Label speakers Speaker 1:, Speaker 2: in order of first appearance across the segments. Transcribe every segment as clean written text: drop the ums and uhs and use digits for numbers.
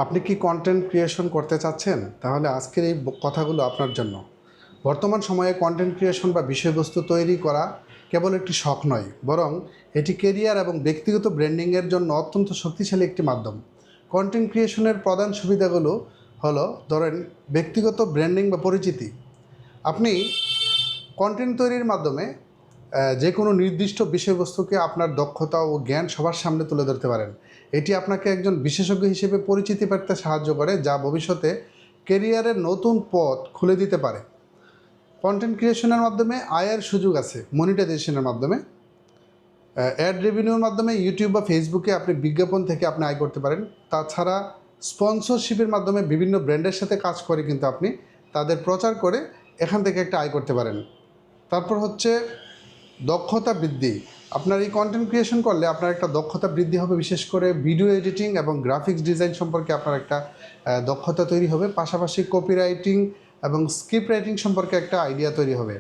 Speaker 1: আপনি কি content creation করতে চাচ্ছেন? তাহলে আজকের এই কথাগুলো আপনার জন্য। বর্তমান সময়ে কন্টেন্ট ক্রিয়েশন বা বিষয়বস্তু তৈরি করা কেবল একটি শখ নয়, বরং এটি কেরিয়ার এবং ব্যক্তিগত ব্র্যান্ডিংয়ের জন্য অত্যন্ত শক্তিশালী একটি মাধ্যম। কন্টেন্ট ক্রিয়েশনের প্রধান সুবিধাগুলো হলো, ধরেন, ব্যক্তিগত ব্র্যান্ডিং বা পরিচিতি। আপনি কন্টেন্ট তৈরির মাধ্যমে যে কোনো নির্দিষ্ট বিষয়বস্তুকে আপনার দক্ষতা ও জ্ঞান সবার সামনে তুলে ধরতে পারেন। এটি আপনাকে একজন বিশেষজ্ঞ হিসেবে পরিচিতি পেতে সাহায্য করে, যা ভবিষ্যতে কেরিয়ারের নতুন পথ খুলে দিতে পারে। কন্টেন্ট ক্রিয়েশনের মাধ্যমে আয়ের সুযোগ আছে, মনিটাইজেশনের মাধ্যমে, অ্যাড রেভিনিউর মাধ্যমে ইউটিউব বা ফেসবুকে আপনি বিজ্ঞাপন থেকে আপনি আয় করতে পারেন। তাছাড়া স্পন্সরশিপের মাধ্যমে বিভিন্ন ব্র্যান্ডের সাথে কাজ করে কিন্তু আপনি তাদের প্রচার করে এখান থেকে একটা আয় করতে পারেন। তারপর হচ্ছে দক্ষতা বৃদ্ধি। আপনার এই কন্টেন্ট ক্রিয়েশন করলে আপনার একটা দক্ষতা বৃদ্ধি হবে, বিশেষ করে ভিডিও এডিটিং এবং গ্রাফিক্স ডিজাইন সম্পর্কে আপনার একটা দক্ষতা তৈরি হবে। পাশাপাশি কপিরাইটিং এবং স্ক্রিপ্ট রাইটিং সম্পর্কে একটা আইডিয়া তৈরি হবে।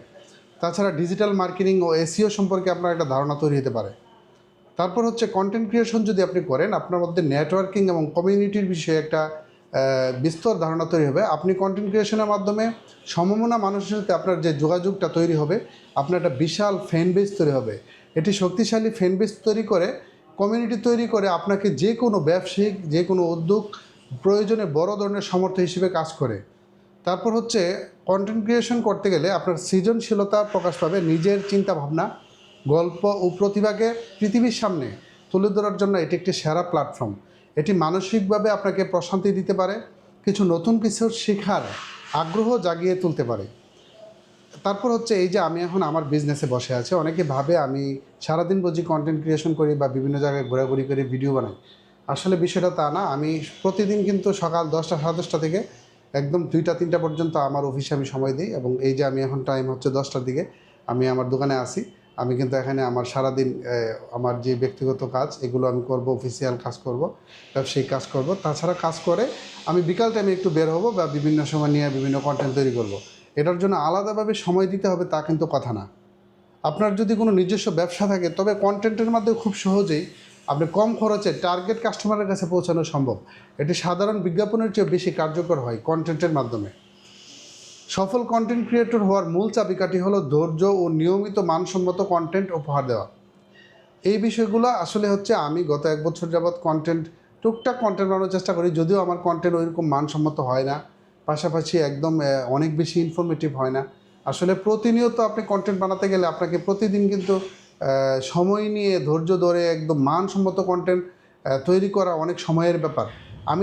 Speaker 1: তাছাড়া ডিজিটাল মার্কেটিং ও এসইও সম্পর্কে আপনার একটা ধারণা তৈরি হতে পারে। তারপর হচ্ছে কন্টেন্ট ক্রিয়েশন যদি আপনি করেন, আপনার মধ্যে নেটওয়ার্কিং এবং কমিউনিটির বিষয়ে একটা বিস্তর ধারণা তৈরি হবে। আপনি কন্টেন্ট ক্রিয়েশনের মাধ্যমে সমমনা মানুষের সাথে আপনার যে যোগাযোগটা তৈরি হবে, আপনার একটা বিশাল ফ্যান বেস তৈরি হবে। এটি শক্তিশালী ফ্যান বেস তৈরি করে, কমিউনিটি তৈরি করে আপনাকে যে কোনো ব্যবসায়িক যে কোনো উদ্যোগ প্রয়োজনে বড় ধরনের সমর্থ হিসেবে কাজ করে। তারপর হচ্ছে কন্টেন্ট ক্রিয়েশন করতে গেলে আপনার সৃজনশীলতা প্রকাশ পাবে। নিজের চিন্তা ভাবনা, গল্প ও প্রতিভাকে পৃথিবীর সামনে তুলে ধরার জন্য এটি একটি সেরা প্ল্যাটফর্ম। এটি মানসিকভাবে আপনাকে প্রশান্তি দিতে পারে, কিছু নতুন কিছু শেখার আগ্রহ জাগিয়ে তুলতে পারে। তারপর হচ্ছে এই যে আমি এখন আমার বিজনেসে বসে আছি, অনেকে ভাবে আমি সারাদিন বুঝি কন্টেন্ট ক্রিয়েশন করি বা বিভিন্ন জায়গায় ঘোরাঘুরি করে ভিডিও বানাই। আসলে বিষয়টা তা না। আমি প্রতিদিন কিন্তু সকাল 10টা 10:30 থেকে একদম 2টা 3টা পর্যন্ত আমার অফিসে আমি সময় দিই, এবং এই যে আমি এখন টাইম হচ্ছে 10টার দিকে আমি আমার দোকানে আসি। আমি কিন্তু এখানে আমার সারাদিন আমার যে ব্যক্তিগত কাজ এগুলো আমি করব, অফিসিয়াল কাজ করব, ব্যবসায়িক কাজ করব। তাছাড়া কাজ করে আমি বিকাল টাইমে একটু বের হব বা বিভিন্ন সময় নিয়ে বিভিন্ন কন্টেন্ট তৈরি করব। এটার জন্য আলাদাভাবে সময় দিতে হবে তা কিন্তু কথা না। আপনার যদি কোনো নিজস্ব ব্যবসা থাকে, তবে কন্টেন্টের মাধ্যমে খুব সহজেই আপনি কম খরচে টার্গেট কাস্টমারের কাছে পৌঁছানো সম্ভব। এটি সাধারণ বিজ্ঞাপনের চেয়ে বেশি কার্যকর হয় কন্টেন্টের মাধ্যমে। সফল কন্টেন্ট ক্রিয়েটর হওয়ার মূল চাবিকাঠি হলো ধৈর্য ও নিয়মিত মানসম্মত কন্টেন্ট উপহার দেওয়া। এই বিষয়গুলো আসলে হচ্ছে আমি গত 1 বছর যাবৎ টুকটাক কন্টেন্ট বানানোর চেষ্টা করি, যদিও আমার কন্টেন্ট ওইরকম মানসম্মত হয় না, পাশাপাশি একদম অনেক বেশি ইনফরমেটিভ হয় না। আসলে প্রতিনিয়ত আপনি কন্টেন্ট বানাতে গেলে আপনাকে প্রতিদিন কিন্তু সময় নিয়ে ধৈর্য ধরে একদম মানসম্মত কন্টেন্ট তৈরি করা অনেক সময়ের ব্যাপার। আমি